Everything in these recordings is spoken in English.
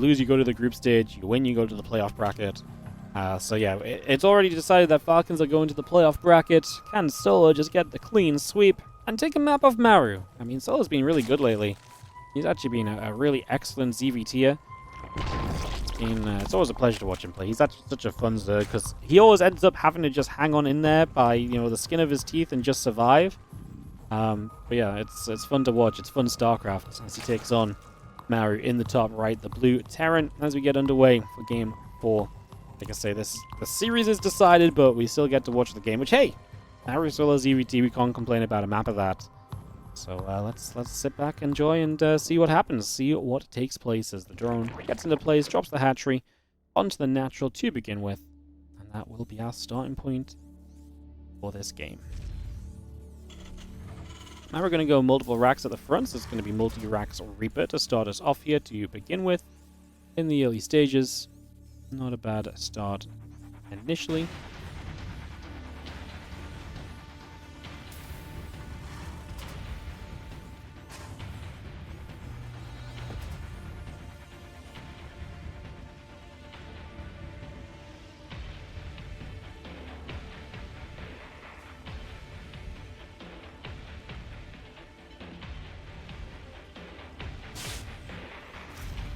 lose, you go to the group stage. You win, you go to the playoff bracket. So yeah, it's already decided that Falcons are going to the playoff bracket. Can Solo just get the clean sweep and take a map off Maru? I mean, Solo's been really good lately. He's actually been a really excellent ZVTer. It's always a pleasure to watch him play. He's actually such a fun Zerg because he always ends up having to just hang on in there by, you know, the skin of his teeth and just survive. But yeah, it's fun to watch. It's fun StarCraft as he takes on Maru in the top right, the blue Terran, as we get underway for Game 4. Like I say, the series is decided, but we still get to watch the game, which, hey, Maru solo ZVT, we can't complain about a map of that. So let's sit back, enjoy, and see what happens. See what takes place as the drone gets into place, drops the hatchery onto the natural to begin with. And that will be our starting point for this game. Now we're going to go multiple racks at the front, so it's going to be multi-racks Reaper to start us off here to begin with in the early stages. Not a bad start initially.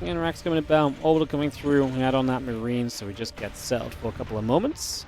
And racks coming about, orbital coming through, we add on that marine, so we just get settled for a couple of moments.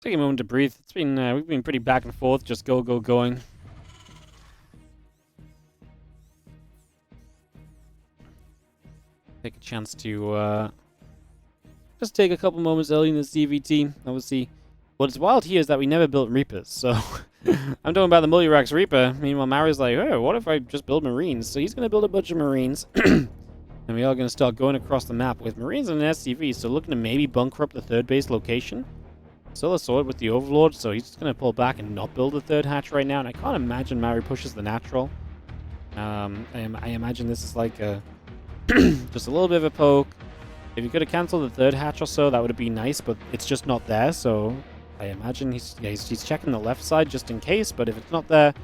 Take a moment to breathe. It's been we've been pretty back and forth, just going. Take a chance to just take a couple moments early in the CVT. Obviously, what's wild here is that we never built Reapers, so I'm talking about the multi-racks Reaper. Meanwhile, Maru's like, oh, what if I just build Marines? So he's going to build a bunch of Marines, and we are going to start going across the map with Marines and an SCV, so looking to maybe bunker up the third base location. Still a sword with the Overlord, so he's just going to pull back and not build the third hatch right now, and I can't imagine Maru pushes the natural. I imagine this is like a just a little bit of a poke. If you could have cancelled the third hatch or so, that would have been nice, but it's just not there, so I imagine he's checking the left side just in case, but if it's not there,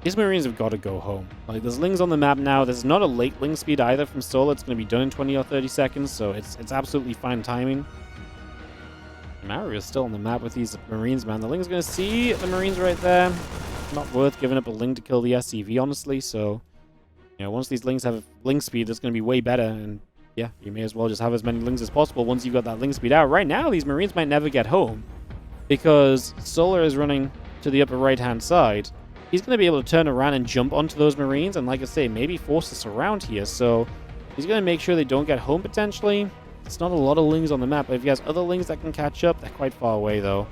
these Marines have got to go home. Like, there's Lings on the map now. There's not a late Ling speed either from Solo. It's going to be done in 20 or 30 seconds, so it's absolutely fine timing. Maru is still on the map with these Marines, man. The Ling's going to see the Marines right there. Not worth giving up a Ling to kill the SCV, honestly. So, you know, once these Lings have Ling speed, that's going to be way better. And, yeah, you may as well just have as many Lings as possible once you've got that Ling speed out. Right now, these Marines might never get home because Solar is running to the upper right-hand side. He's going to be able to turn around and jump onto those Marines and, like I say, maybe force us around here. So, he's going to make sure they don't get home, potentially. It's not a lot of Lings on the map, but if he has other Lings that can catch up, they're quite far away, though.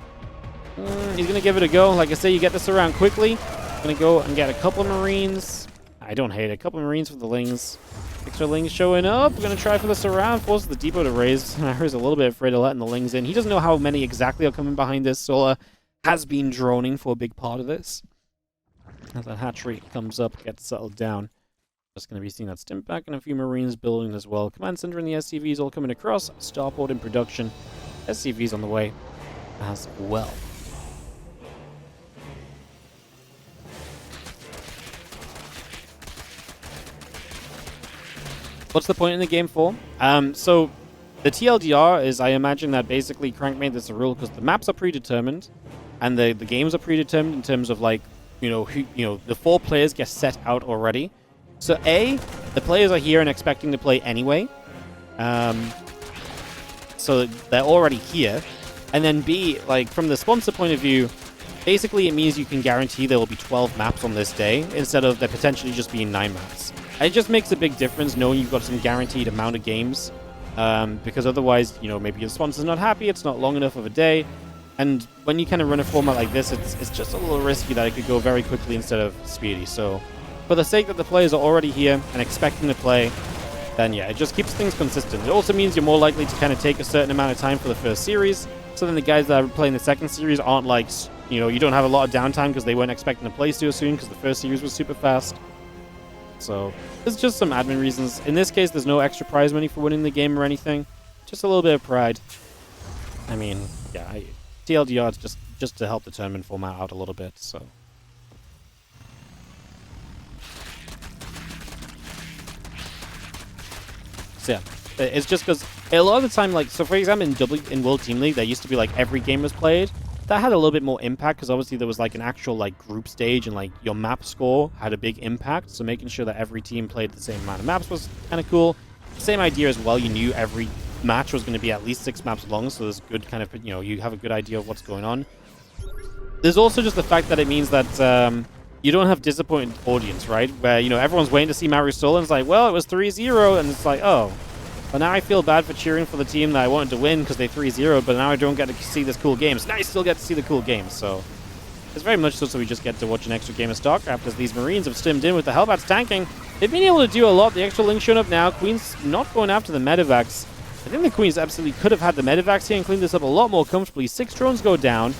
He's going to give it a go. Like I say, you get this around quickly. Going to go and get a couple of Marines. I don't hate it. A couple of Marines for the Lings. Extra Lings showing up. We're going to try for this around. Forces the depot to raise. Maru's a little bit afraid of letting the Lings in. He doesn't know how many exactly are coming behind this. Solar has been droning for a big part of this. As that hatchery comes up, gets settled down. Just going to be seeing that stimp back and a few Marines building as well. Command Center and the SCVs all coming across. Starport in production. SCVs on the way as well. What's the point in the game for? So the TLDR is, I imagine that basically CranK made this a rule because the maps are predetermined and the games are predetermined in terms of, like, the 4 players get set out already. So A, the players are here and expecting to play anyway. So they're already here. And then B, like, from the sponsor point of view, basically it means you can guarantee there will be 12 maps on this day instead of there potentially just being 9 maps. And it just makes a big difference knowing you've got some guaranteed amount of games. Because otherwise, maybe your sponsor's not happy, it's not long enough of a day. And when you kind of run a format like this, it's just a little risky that it could go very quickly instead of speedy. So for the sake that the players are already here and expecting to play, then yeah, it just keeps things consistent. It also means you're more likely to kind of take a certain amount of time for the first series, so then the guys that are playing the second series aren't like, you know, you don't have a lot of downtime because they weren't expecting to play so soon because the first series was super fast. So there's just some admin reasons. In this case, there's no extra prize money for winning the game or anything. Just a little bit of pride. I mean, yeah, TLDR is just to help the tournament format out a little bit, so. So yeah, it's just because a lot of the time, like, so for example, in World Team League, there used to be like every game was played. That had a little bit more impact because obviously there was like an actual like group stage and like your map score had a big impact. So making sure that every team played the same amount of maps was kind of cool. Same idea as well. You knew every match was going to be at least 6 maps long, so there's good kind of, you know, you have a good idea of what's going on. There's also just the fact that it means that you don't have disappointed audience, right? Where, you know, everyone's waiting to see Maru solo and it's like, well, it was 3-0, and it's like, oh. But now I feel bad for cheering for the team that I wanted to win because they 3-0, but now I don't get to see this cool game. So now I still get to see the cool game, so it's very much so we just get to watch an extra game of StarCraft as these Marines have stimmed in with the Hellbats tanking. They've been able to do a lot. The extra Link showing up now. Queen's not going after the Medivacs. I think the Queens absolutely could have had the Medivacs here and cleaned this up a lot more comfortably. 6 drones go down.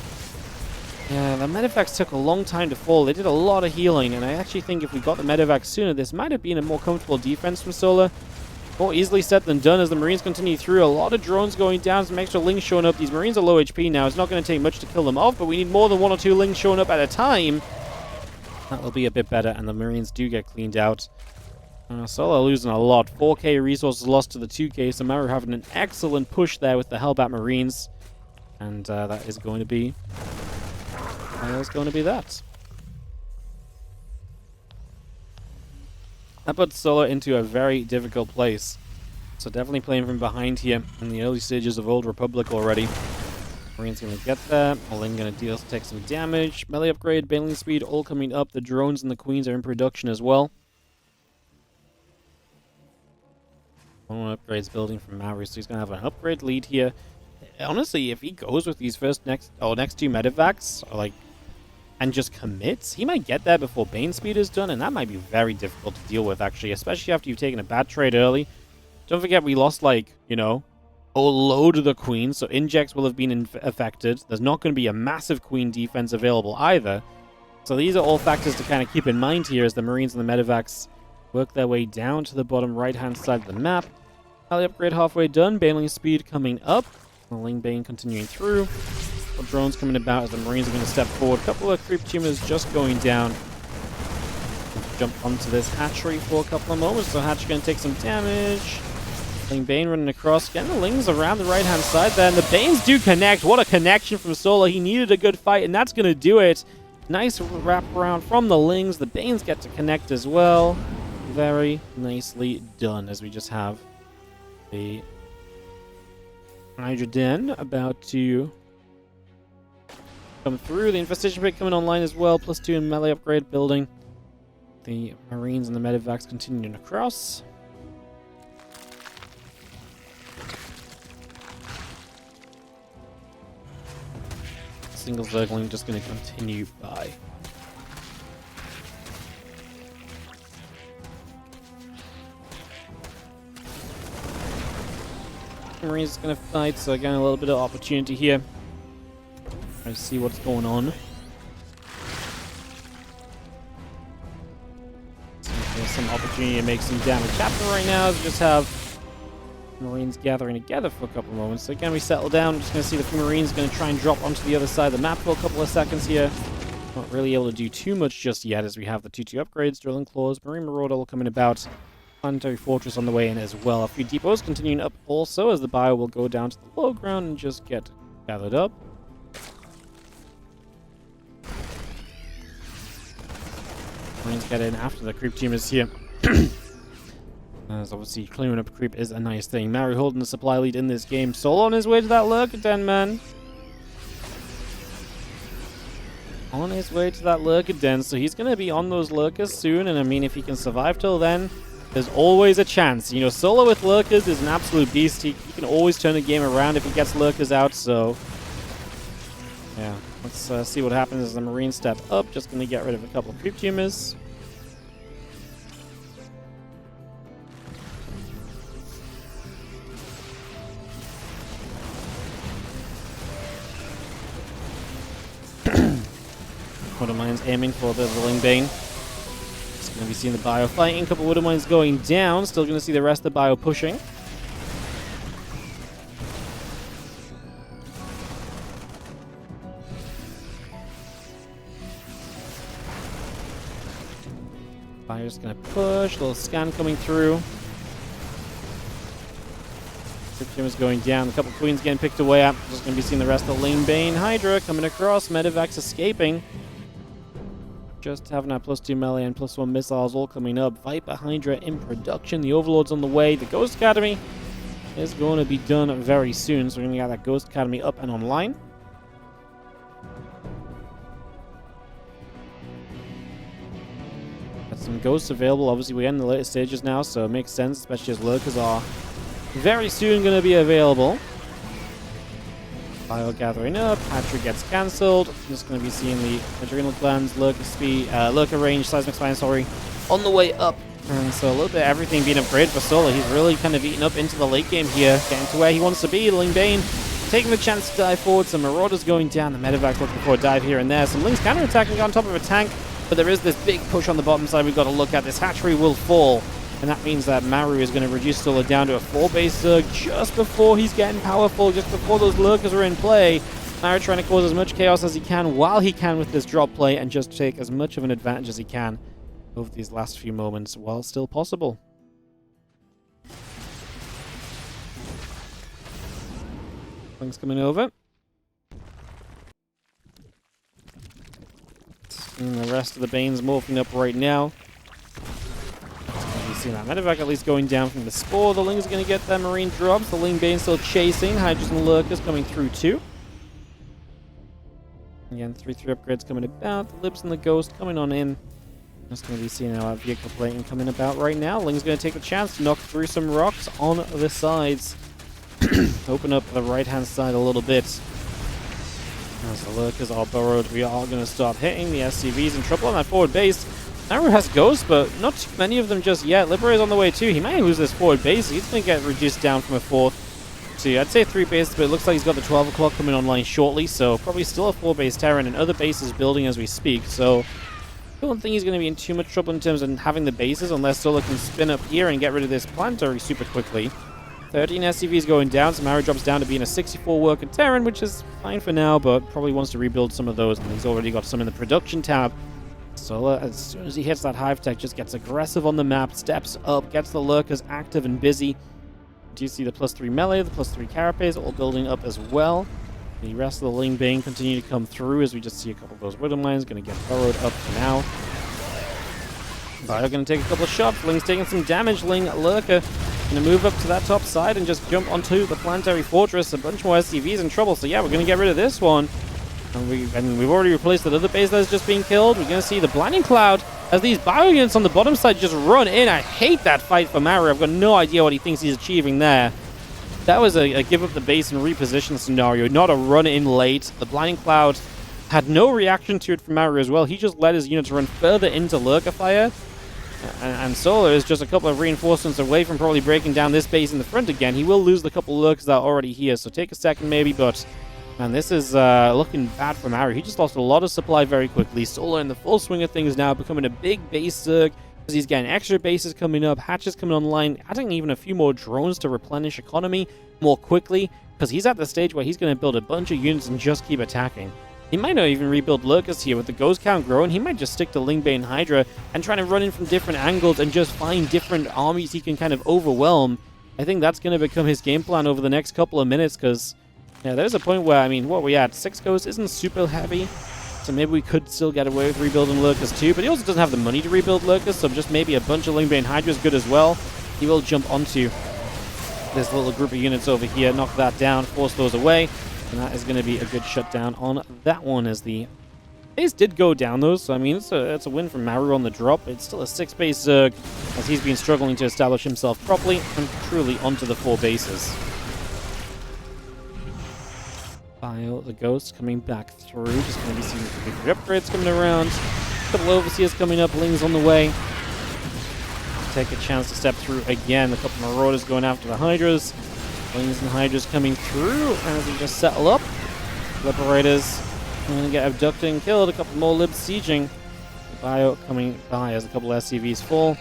Yeah, the Medivacs took a long time to fall. They did a lot of healing, and I actually think if we got the Medivacs sooner, this might have been a more comfortable defense from Solar. More easily said than done as the Marines continue through. A lot of drones going down, some extra Lings showing up. These Marines are low HP now. It's not going to take much to kill them off, but we need more than 1 or 2 Lings showing up at a time. That will be a bit better, and the Marines do get cleaned out. Solar losing a lot. 4k resources lost to the 2k, so Maru having an excellent push there with the Hellbat Marines. And that is going to be... that. That puts Solar into a very difficult place. So definitely playing from behind here in the early stages of Old Republic already. Marine's going to get there. Ling going to take some damage. Melee upgrade, bailing speed, all coming up. The drones and the queens are in production as well. One upgrades building from Maru, so he's going to have an upgrade lead here. Honestly, if he goes with these next 2 Medivacs, or like, and just commits, he might get there before Bane speed is done, and that might be very difficult to deal with, actually, especially after you've taken a bad trade early. Don't forget, we lost, like, you know, a load of the queens, so injects will have been affected. There's not going to be a massive queen defense available either. So these are all factors to kind of keep in mind here as the Marines and the Medivacs work their way down to the bottom right-hand side of the map. Alley upgrade halfway done, bailing speed coming up. Ling Bane continuing through. Drones coming about as the Marines are going to step forward. A couple of creep tumors just going down. Jump onto this hatchery for a couple of moments. So Hatch going to take some damage. Ling Bane running across. Getting the Lings around the right-hand side there. And the Banes do connect. What a connection from Solar. He needed a good fight, and that's going to do it. Nice wrap around from the Lings. The Banes get to connect as well. Very nicely done as we just have the Hydra Den about to come through. The Infestation Pit coming online as well. +2 in melee upgrade building. The Marines and the Medivacs continuing across. Single Zergling just going to continue by. Marines going to fight, so again a little bit of opportunity here. Try to see what's going on. There's some opportunity to make some damage happen right now. We just have Marines gathering together for a couple moments. So again, we settle down. We're just going to see the Marines going to try and drop onto the other side of the map for a couple of seconds here. Not really able to do too much just yet as we have the 2-2 upgrades, Drilling Claws, Marine Marauder all coming about. Planetary Fortress on the way in as well. A few depots continuing up also as the bio will go down to the low ground and just get gathered up. Marines get in after the creep team is here. As obviously clearing up creep is a nice thing. Maru holding the supply lead in this game. Solo on his way to that lurker den, man. On his way to that lurker den, so he's going to be on those lurkers soon, and I mean, if he can survive till then, there's always a chance. You know, Solo with lurkers is an absolute beast. He can always turn the game around if he gets lurkers out, so yeah. Let's see what happens as the Marines step up. Just going to get rid of a couple of creep tumors. Widow Mines aiming for the Ling Bane. Just going to be seeing the Bio fighting. A couple Widow Mines going down. Still going to see the rest of the Bio pushing. Bio's going to push. A little scan coming through. Cryptium is going down. A couple Queens getting picked away at. Just going to be seeing the rest of the Ling Bane. Hydra coming across. Medivacs escaping. Just having our +2 melee and +1 missiles all coming up. Viper Hydra in production. The Overlord's on the way. The Ghost Academy is going to be done very soon. So we're going to get that Ghost Academy up and online. Got some Ghosts available. Obviously, we're in the later stages now, so it makes sense, especially as Lurkers are very soon going to be available. Bio gathering up. Hatchery gets cancelled. Just going to be seeing the adrenal glands, Lurker speed, Lurker range, seismic spine, sorry, on the way up. And so a little bit of everything being upgraded for Solar. He's really kind of eaten up into the late game here, getting to where he wants to be. Ling Bane taking the chance to dive forward. Some Marauders going down. The Medivac looking for a dive here and there. Some Lings counter-attacking on top of a tank. But there is this big push on the bottom side we've got to look at. This hatchery will fall. And that means that Maru is going to reduce Solar down to a 4-base Zerg just before he's getting powerful, just before those Lurkers are in play. Maru trying to cause as much chaos as he can while he can with this drop play and just take as much of an advantage as he can over these last few moments while still possible. Things coming over. And the rest of the Banes morphing up right now. You see that Medivac at least going down from the Spore. The Ling's going to get their Marine drops. The Ling Bane still chasing. Hydras and Lurkers coming through too. Again, 3-3 upgrades coming about. The Libs and the Ghost coming on in. Just going to be seeing our vehicle plating coming about right now. Ling's going to take the chance to knock through some rocks on the sides. Open up the right-hand side a little bit. As the Lurkers are burrowed, we are going to start hitting. The SCVs in trouble on that forward base. Maru has Ghosts, but not too many of them just yet. Liberator's on the way too. He might lose this forward base. He's going to get reduced down from a 4th to, I'd say, 3 bases, but it looks like he's got the 12 o'clock coming online shortly, so probably still a 4-base Terran and other bases building as we speak. So I don't think he's going to be in too much trouble in terms of having the bases unless Solar can spin up here and get rid of this planetary super quickly. 13 SCVs going down, so Maru drops down to being a 64 worker Terran, which is fine for now, but probably wants to rebuild some of those, and he's already got some in the production tab. Solar, as soon as he hits that hive tech, just gets aggressive on the map, steps up, gets the Lurkers active and busy. Do you see the +3 melee, the +3 carapace all building up as well? The rest of the Ling Bane continue to come through as we just see a couple of those Widow Mines going to get burrowed up for now. Bio going to take a couple of shots. Ling's taking some damage. Ling Lurker going to move up to that top side and just jump onto the planetary fortress. A bunch more SCVs in trouble. So yeah, we're going to get rid of this one. And we've already replaced that other base that's just being killed. We're going to see the Blinding Cloud as these bio units on the bottom side just run in. I hate that fight for Maru. I've got no idea what he thinks he's achieving there. That was a give up the base and reposition scenario, not a run in late. The Blinding Cloud had no reaction to it from Maru as well. He just let his units run further into Lurker fire. And Solar is just a couple of reinforcements away from probably breaking down this base in the front again. He will lose the couple of Lurkers that are already here, so take a second maybe, but man, this is looking bad for Maru. He just lost a lot of supply very quickly. Solar in the full swing of things now, becoming a big base Zerg, because he's getting extra bases coming up, hatches coming online, adding even a few more drones to replenish economy more quickly, because he's at the stage where he's going to build a bunch of units and just keep attacking. He might not even rebuild Lurkers here with the Ghost count growing. He might just stick to Ling Bane Hydra and try to run in from different angles and just find different armies he can kind of overwhelm. I think that's going to become his game plan over the next couple of minutes, because yeah, there's a point where, I mean, what we at? 6 Ghosts isn't super heavy, so maybe we could still get away with rebuilding Lurkers too, but he also doesn't have the money to rebuild Lurkers, so just maybe a bunch of Ling Bane Hydra is good as well. He will jump onto this little group of units over here, knock that down, force those away. And that is going to be a good shutdown on that one, as the base did go down though, so I mean it's a win from Maru on the drop. It's still a 6-base Zerg, as he's been struggling to establish himself properly and truly onto the 4 bases. Bio, the Ghosts coming back through, just going to be seeing the upgrades coming around. A couple Overseers coming up, Ling's on the way. Take a chance to step through again. A couple Marauders going after the Hydras. Lings and Hydras coming through as we just settle up. Liberators I'm gonna get abducted and killed. A couple more libs sieging. The bio coming by as a couple SCVs fall.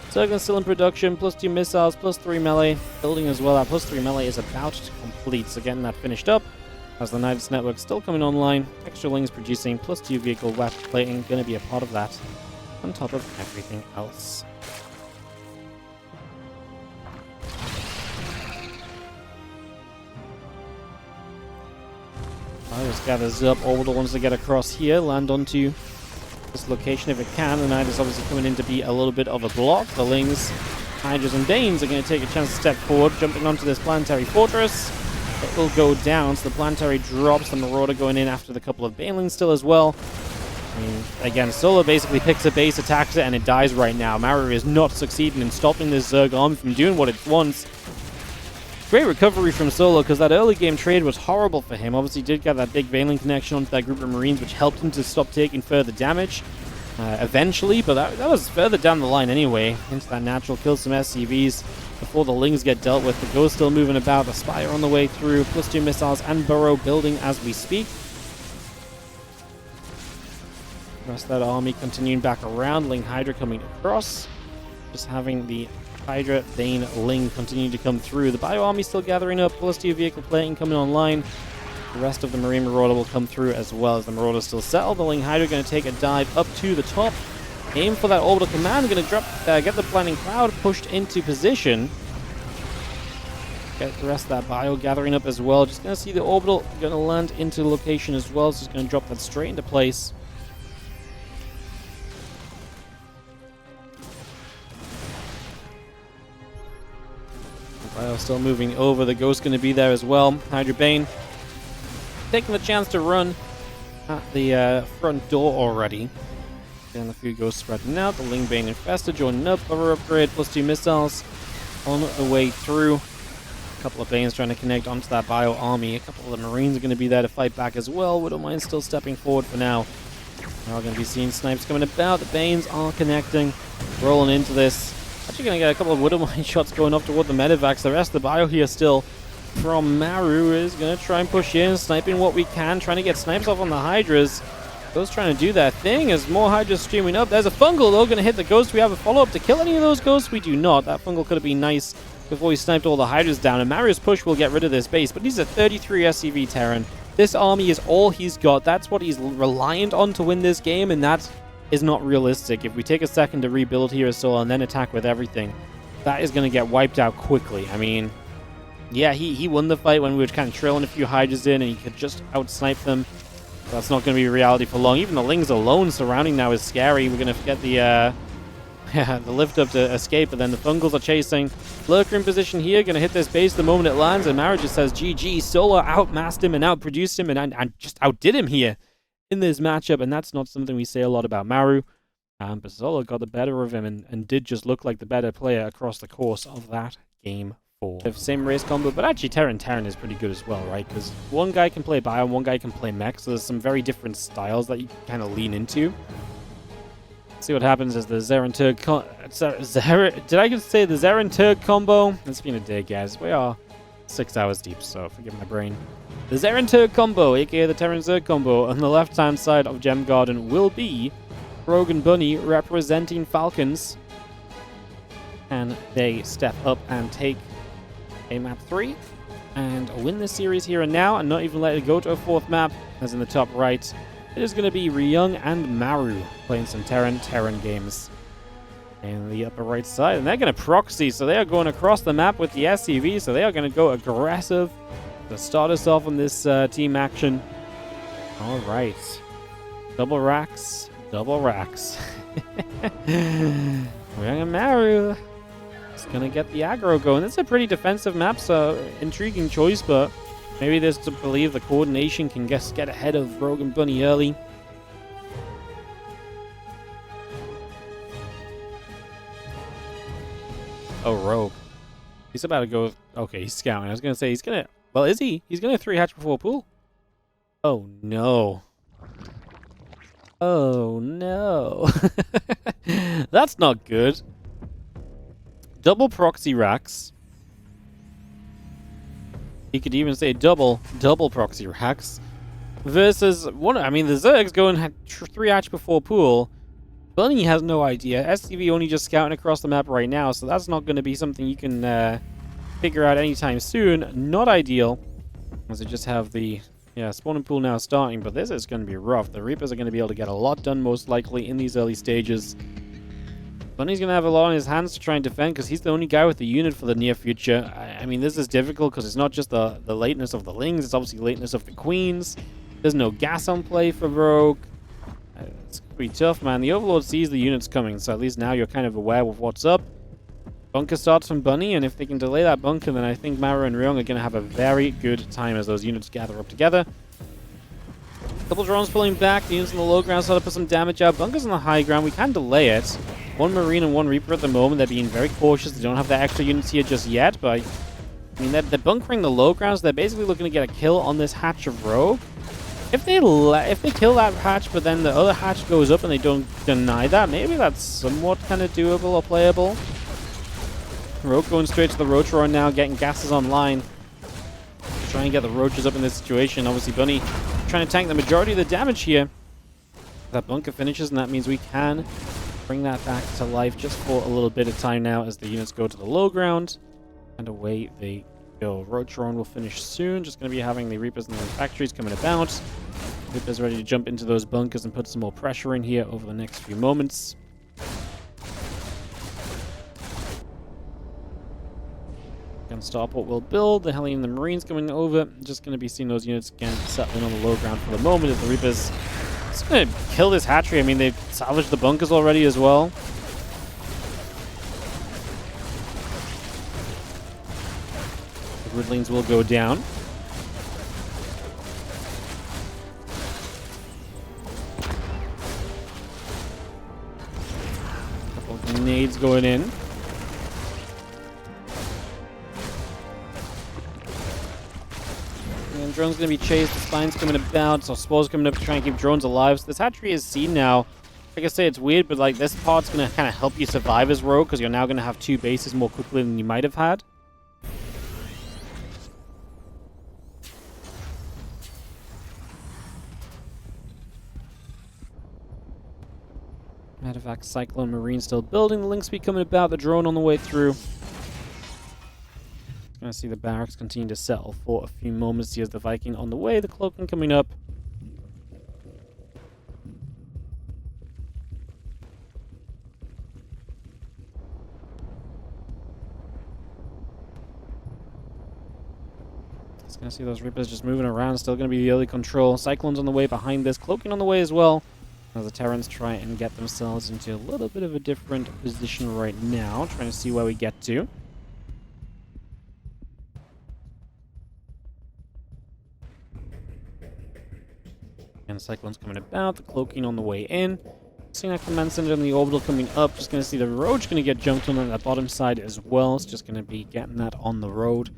Zerg still in production, +2 missiles, +3 melee. Building as well, that +3 melee is about to complete, so getting that finished up. As the Nidus network still coming online, extra lings producing, +2 vehicle weapon plating, gonna be a part of that, on top of everything else. Virus gathers up, Orbital wants to get across here, land onto this location if it can. The Knight is obviously coming in to be a little bit of a block. The Lings, Hydras, and Danes are going to take a chance to step forward, jumping onto this planetary fortress. It will go down, so the planetary drops, the Marauder going in after the couple of Banelings still as well. I mean, again, Solo basically picks a base, attacks it, and it dies right now. Maru is not succeeding in stopping this Zerg army from doing what it wants. Great recovery from Solo, because that early game trade was horrible for him. Obviously, did get that big Baneling connection onto that group of Marines, which helped him to stop taking further damage eventually, but that was further down the line anyway. Into that natural, kill some SCVs before the Lings get dealt with. The Ghost still moving about, the Spire on the way through, +2 missiles and Burrow building as we speak. The rest of that army continuing back around, Ling Hydra coming across. Just having the Hydra, Dane, Ling continue to come through. The Bio Army still gathering up, +2 vehicle plating coming online. The rest of the Marine Marauder will come through as well as the Marauder still settled. The Ling Hydra going to take a dive up to the top. Aim for that orbital command. Going to drop, get the Blinding Cloud pushed into position. Get the rest of that Bio gathering up as well. Just going to see the orbital going to land into location as well. So it's going to drop that straight into place. Still moving over. The Ghost going to be there as well. Hydra Bane taking the chance to run at the front door already. And a few Ghosts spreading out. The Ling Bane Infested joining up. Power upgrade, +2 missiles on the way through. A couple of Banes trying to connect onto that Bio Army. A couple of the Marines are going to be there to fight back as well. Widowmine still stepping forward for now. Now we're going to be seeing snipes coming about. The Banes are connecting, rolling into this. Actually going to get a couple of Widowmine shots going up toward the Medivacs. The rest of the Bio here still from Maru is going to try and push in, sniping what we can, trying to get snipes off on the Hydras. Ghost trying to do that thing as more Hydras streaming up. There's a Fungal though, going to hit the Ghost. We have a follow-up to kill any of those Ghosts? We do not. That Fungal could have been nice before he sniped all the Hydras down. And Maru's push will get rid of this base, but he's a 33 SCV Terran. This army is all he's got. That's what he's reliant on to win this game, and that is not realistic. If we take a second to rebuild here as Solo and then attack with everything, that is going to get wiped out quickly. I mean, yeah, he won the fight when we were kind of trailing a few Hydras in and he could just out-snipe them. That's not going to be reality for long. Even the Lings alone surrounding now is scary. We're going to get the the lift up to escape, but then the Fungals are chasing. Lurker in position here, going to hit this base the moment it lands, and Maru just says GG. Solo outmassed him and outproduced him and just outdid him here in this matchup, and that's not something we say a lot about Maru. But Solo got the better of him and did just look like the better player across the course of that game 4. Same race combo, but actually Terran is pretty good as well, right? Because one guy can play Bio and one guy can play Mech, so there's some very different styles that you can kind of lean into. See what happens as the Zeren Turg did I just say the Zeren Turg combo? It's been a day, guys. We are 6 hours deep, so forgive my brain. The Zeren Turg combo, aka the Terran Zerg combo, on the left-hand side of Gem Garden will be Rogue and Bunny representing Falcons. And they step up and take a map 3 and win this series here and now, and not even let it go to a 4th map, as in the top right. It is going to be Ryung and Maru playing some Terran games. And the upper right side, and they're going to proxy, so they are going across the map with the SCV, so they are going to go aggressive to start us off on this team action. All right. Double racks. Ryung and Maru is going to get the aggro going. It's a pretty defensive map, so intriguing choice, but maybe there's to believe the coordination can get ahead of Rogue and Bunny early. Oh, Rogue. He's about to go... Okay, he's scouting. I was going to say he's going to... Well, is he? He's going to 3-hatch before pool. Oh, no. Oh, no. That's not good. Double proxy racks. He could even say double proxy racks. versus one. I mean, the Zergs going had 3 hatch before pool. Bunny has no idea. STV only just scouting across the map right now, so that's not going to be something you can figure out anytime soon. Not ideal, as they just have the spawning pool now starting, but this is going to be rough. The Reapers are going to be able to get a lot done most likely in these early stages. Bunny's going to have a lot on his hands to try and defend because he's the only guy with the unit for the near future. I mean, this is difficult because it's not just the lateness of the Lings, it's obviously the lateness of the Queens. There's no gas on play for Rogue. It's going to be tough, man. The Overlord sees the units coming, so at least now you're kind of aware of what's up. Bunker starts from Bunny, and if they can delay that bunker, then I think Maru and Ryung are going to have a very good time as those units gather up together. Couple drones pulling back, the units on the low ground start to put some damage out. Bunker's on the high ground, we can delay it. 1 Marine and 1 Reaper at the moment, they're being very cautious. They don't have the extra units here just yet, but I mean, they're bunkering the low ground, so they're basically looking to get a kill on this hatch of Rogue. If they kill that hatch, but then the other hatch goes up and they don't deny that, maybe that's somewhat kind of doable or playable. Rogue going straight to the Roach Roar now, getting gases online. Trying to get the Roaches up in this situation. Obviously, Bunny trying to tank the majority of the damage here. That bunker finishes, and that means we can bring that back to life just for a little bit of time now as the units go to the low ground. And away they go. Roach Roar will finish soon. Just going to be having the Reapers and the factories coming about. Reapers ready to jump into those bunkers and put some more pressure in here over the next few moments. Starport will build. The Hellion and the Marines coming over. Just going to be seeing those units again settling on the low ground for the moment as the Reapers just going to kill this hatchery. I mean, they've salvaged the bunkers already as well. The Gridlings will go down. Couple of grenades going in. Drone's going to be chased, the Spine's coming about, so Spore's coming up to try and keep drones alive. So this hatchery is seen now. Like I say, it's weird, but like this part's going to kind of help you survive as Rogue, because you're now going to have 2 bases more quickly than you might have had. Matter of fact, Cyclone Marine still building, the Link Speed coming about, the drone on the way through. Gonna see the barracks continue to settle for a few moments. Here's the Viking on the way, the cloaking coming up. Just gonna see those Reapers just moving around, still gonna be the early control. Cyclone's on the way behind this, cloaking on the way as well. As the Terrans try and get themselves into a little bit of a different position right now, trying to see where we get to. And the Cyclone's coming about, the cloaking on the way in. Seeing that command center and the orbital coming up. Just going to see the Roach going to get jumped on that bottom side as well. It's just going to be getting that on the road.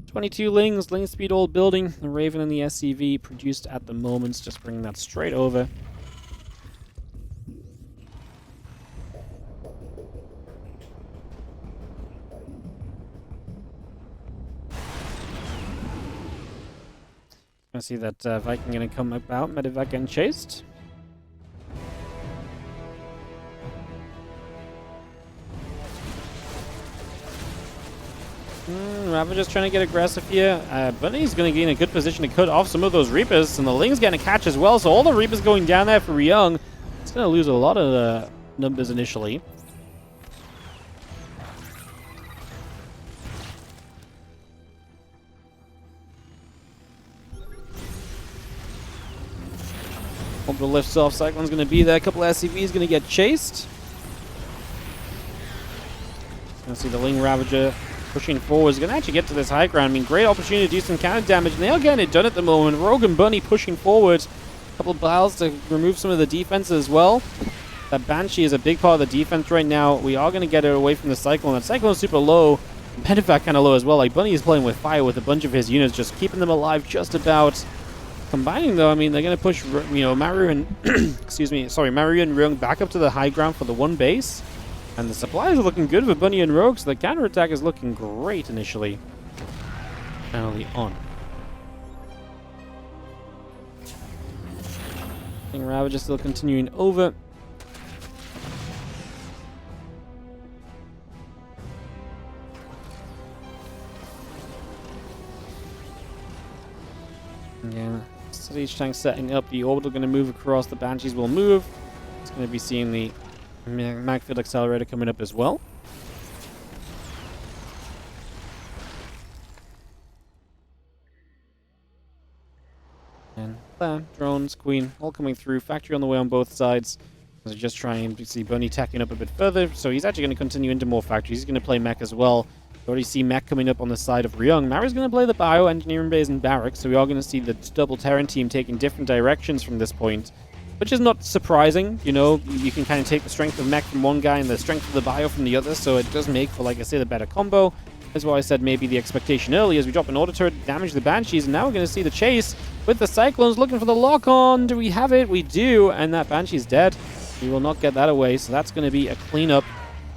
22 Lings, Ling Speed all building. The Raven and the SCV produced at the moment. Just bringing that straight over. I see that Viking going to come about, Medivac getting chased. Ravager's trying to get aggressive here. Bunny's going to get in a good position to cut off some of those Reapers, and the Ling's getting a catch as well, so all the Reapers going down there for Ryung. It's going to lose a lot of numbers initially. Orbital lifts off, Cyclone's going to be there, a couple of SCVs going to get chased. Going to see the Ling Ravager pushing forward. He's going to actually get to this high ground. I mean, great opportunity to do some counter damage, and they are getting it done at the moment. Rogue and Bunny pushing forward. A couple of battles to remove some of the defense as well. That Banshee is a big part of the defense right now. We are going to get it away from the Cyclone. That Cyclone's super low. Medivac kind of low as well. Like, Bunny is playing with fire with a bunch of his units, just keeping them alive just about. Combining though, I mean, they're going to push, Maru and Maru and Ryung back up to the high ground for the 1 base. And the supplies are looking good for Bunny and Rogue, so the counterattack is looking great initially. Early on. I think Ravage is still continuing over. Again, so each tank setting up. The orbital going to move across. The Banshees will move. It's going to be seeing the Magfield Accelerator coming up as well. And drones, Queen, all coming through. Factory on the way on both sides. They're just trying to see Bunny tacking up a bit further. So he's actually going to continue into more factories. He's going to play mech as well. You already see mech coming up on the side of Ryung. Maru's going to play the bioengineering base and barracks. So we are going to see the double Terran team taking different directions from this point. Which is not surprising. You know, you can kind of take the strength of mech from one guy and the strength of the bio from the other. So it does make for, like I said, a better combo. That's why I said maybe the expectation early as we drop an auto turret, damage the Banshees, and now we're going to see the chase with the Cyclones looking for the lock-on. Do we have it? We do, and that Banshee's dead. We will not get that away, so that's going to be a cleanup,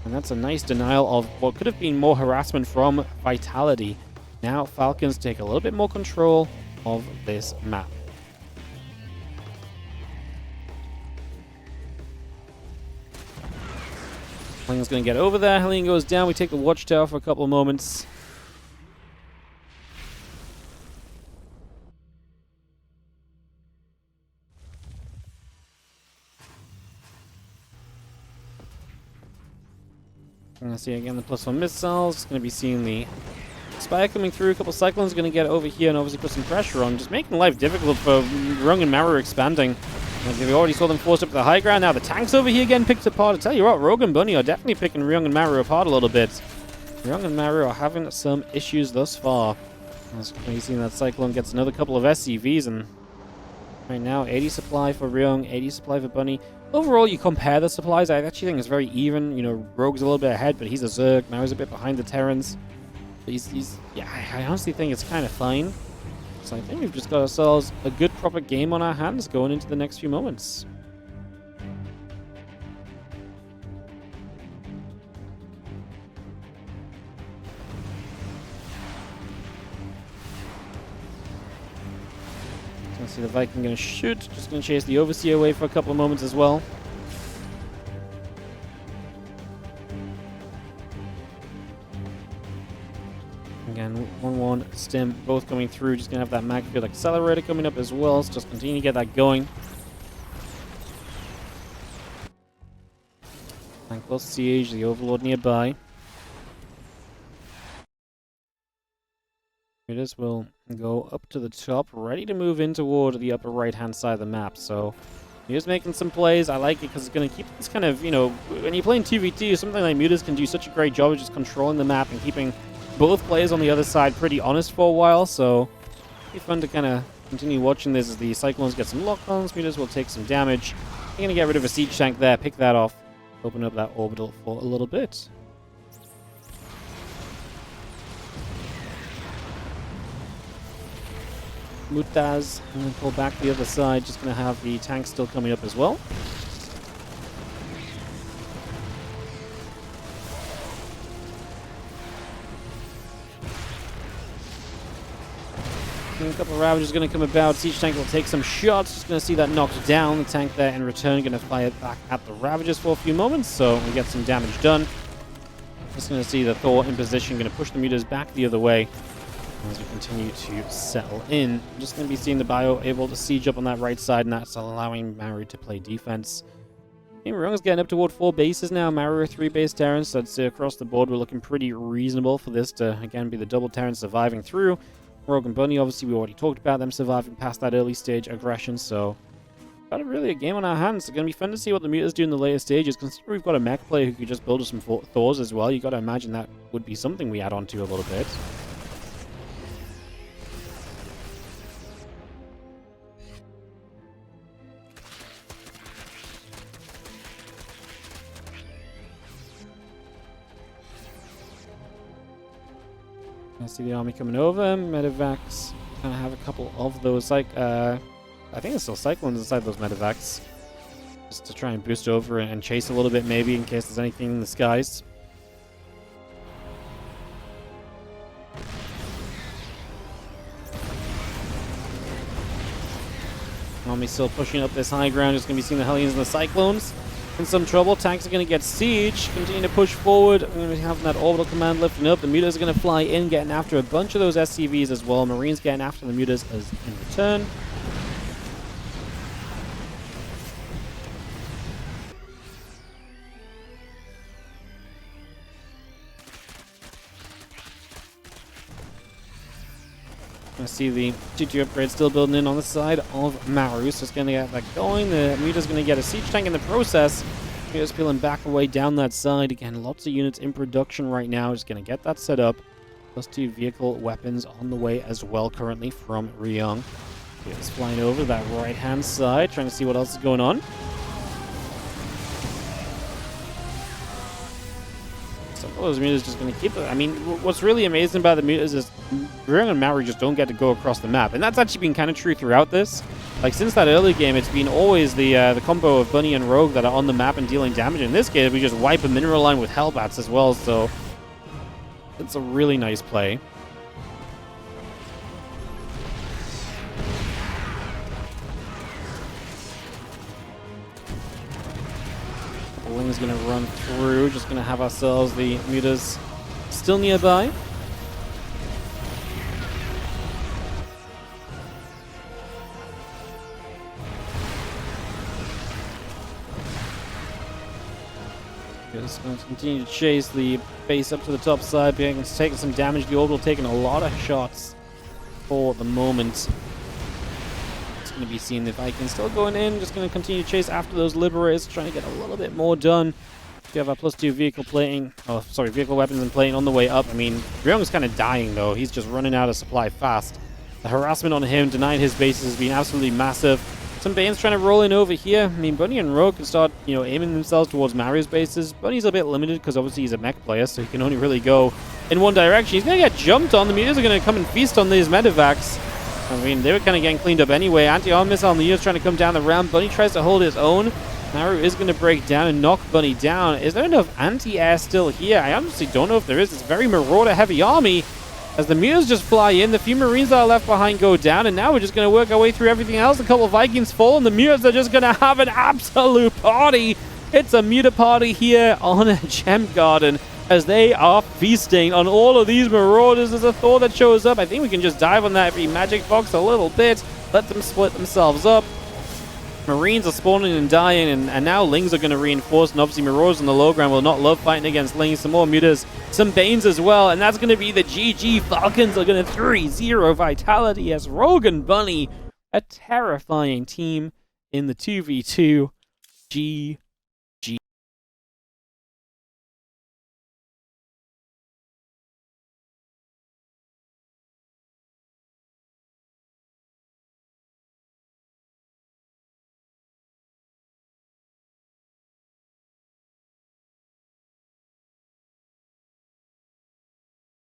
and that's a nice denial of what could have been more harassment from Vitality. Now Falcons take a little bit more control of this map. Hellion's going to get over there. Hellion goes down. We take the watchtower for a couple of moments. We're going to see again the +1 missiles. Going to be seeing the Spire coming through. A couple of Cyclones going to get over here and obviously put some pressure on. Just making life difficult for Ryung and Maru expanding. Like we already saw them forced up to the high ground. Now the tanks over here getting picked apart. I tell you what, Rogue and Bunny are definitely picking Ryung and Maru apart a little bit. Ryung and Maru are having some issues thus far. As you've seen, that Cyclone gets another couple of SCVs, and right now 80 supply for Ryung, 80 supply for Bunny. Overall, you compare the supplies, I actually think it's very even. You know, Rogue's a little bit ahead, but he's a Zerg. Maru's a bit behind the Terrans. But yeah, I honestly think it's kind of fine. So I think we've just got ourselves a good, proper game on our hands going into the next few moments. So I see the Viking going to shoot. Just going to chase the Overseer away for a couple of moments as well. Again, 1-1 stim, both coming through. Just going to have that Magfield Accelerator coming up as well. So just continue to get that going. And close siege, the Overlord nearby. Raiders will go up to the top, ready to move in toward the upper right-hand side of the map. So he's making some plays. I like it because it's going to keep this kind of, you know, when you're playing TvT, something like Mutas can do such a great job of just controlling the map and keeping both players on the other side pretty honest for a while, so it'll be fun to kind of continue watching this as the Cyclones get some lock-ons. Mutas will take some damage. They're going to get rid of a siege tank there, pick that off, open up that orbital for a little bit. Mutaz, and then pull back the other side, just going to have the tanks still coming up as well. A couple of Ravagers going to come about. Siege tank will take some shots. Just going to see that knocked down. The tank there in return going to fire back at the Ravagers for a few moments, so we get some damage done. Just going to see the Thor in position, going to push the Mutas back the other way as we continue to settle in. Just going to be seeing the Bio able to siege up on that right side, and that's allowing Maru to play defense. I think Ryung's getting up toward 4 bases now. Maru 3 base Terrans, so I'd say across the board we're looking pretty reasonable for this to, again, be the double Terran surviving through. Rogue and Bunny, obviously, we already talked about them surviving past that early stage aggression, so got really a game on our hands. It's going to be fun to see what the Mutas do in the later stages. Considering we've got a mech player who could just build us some Thors as well, you got to imagine that would be something we add on to a little bit. I see the army coming over. Medevacs kind of have a couple of those, like, I think there's still Cyclones inside those Medevacs. Just to try and boost over and chase a little bit, maybe, in case there's anything in the skies. Army still pushing up this high ground. Just going to be seeing the Hellions and the Cyclones in some trouble. Tanks are going to get siege. Continue to push forward. We're going to be having that orbital command lifting up. The mutas are going to fly in, getting after a bunch of those SCVs as well. Marines getting after the mutas as in return. I see the G2 upgrade still building in on the side of Maru, so it's going to get that going. The Muta's going to get a siege tank in the process. Muta's peeling back away down that side. Again, lots of units in production right now. Just going to get that set up. +2 vehicle weapons on the way as well currently from Ryong. Muta's flying over that right-hand side, trying to see what else is going on. Some of those mutas just going to keep it. I mean, what's really amazing about the mutas is Ryong and Maru just don't get to go across the map. And that's actually been kind of true throughout this. Like, since that early game, it's been always the combo of Bunny and Rogue that are on the map and dealing damage. In this case, we just wipe a mineral line with Hellbats as well, so it's a really nice play. Wing's going to run through, just going to have ourselves the mutas still nearby. Just going to continue to chase the base up to the top side. It's taking some damage. The orbital taking a lot of shots for the moment. Going to be seeing the Vikings still going in, just going to continue to chase after those liberators, trying to get a little bit more done. We have our +2 vehicle plating, vehicle weapons and plating on the way up. I mean, Ryong's kind of dying though. He's just running out of supply fast. The harassment on him, denying his bases, has been absolutely massive. Some Banes trying to roll in over here. I mean, Bunny and Rogue can start, aiming themselves towards Maru's bases. Bunny's a bit limited because obviously he's a mech player, so he can only really go in one direction. He's going to get jumped on. The mutas are going to come and feast on these medevacs. I mean, they were kind of getting cleaned up anyway. Anti-arm missile on the units trying to come down the ramp. Bunny tries to hold his own. Maru is going to break down and knock Bunny down. Is there enough anti-air still here? I honestly don't know if there is. It's a very marauder-heavy army. As the mutas just fly in, the few Marines that are left behind go down, and now we're just going to work our way through everything else. A couple of Vikings fall, and the mutas are just going to have an absolute party. It's a muta party here on a gem garden, as they are feasting on all of these marauders. There's a Thor that shows up. I think we can just dive on that every magic box a little bit. Let them split themselves up. Marines are spawning and dying, and now Lings are going to reinforce, and obviously Marauders on the low ground will not love fighting against Lings. Some more mutas, some Banes as well, and that's going to be the GG. Falcons are going to 3-0 Vitality as Rogue and Bunny, a terrifying team in the 2v2. GG.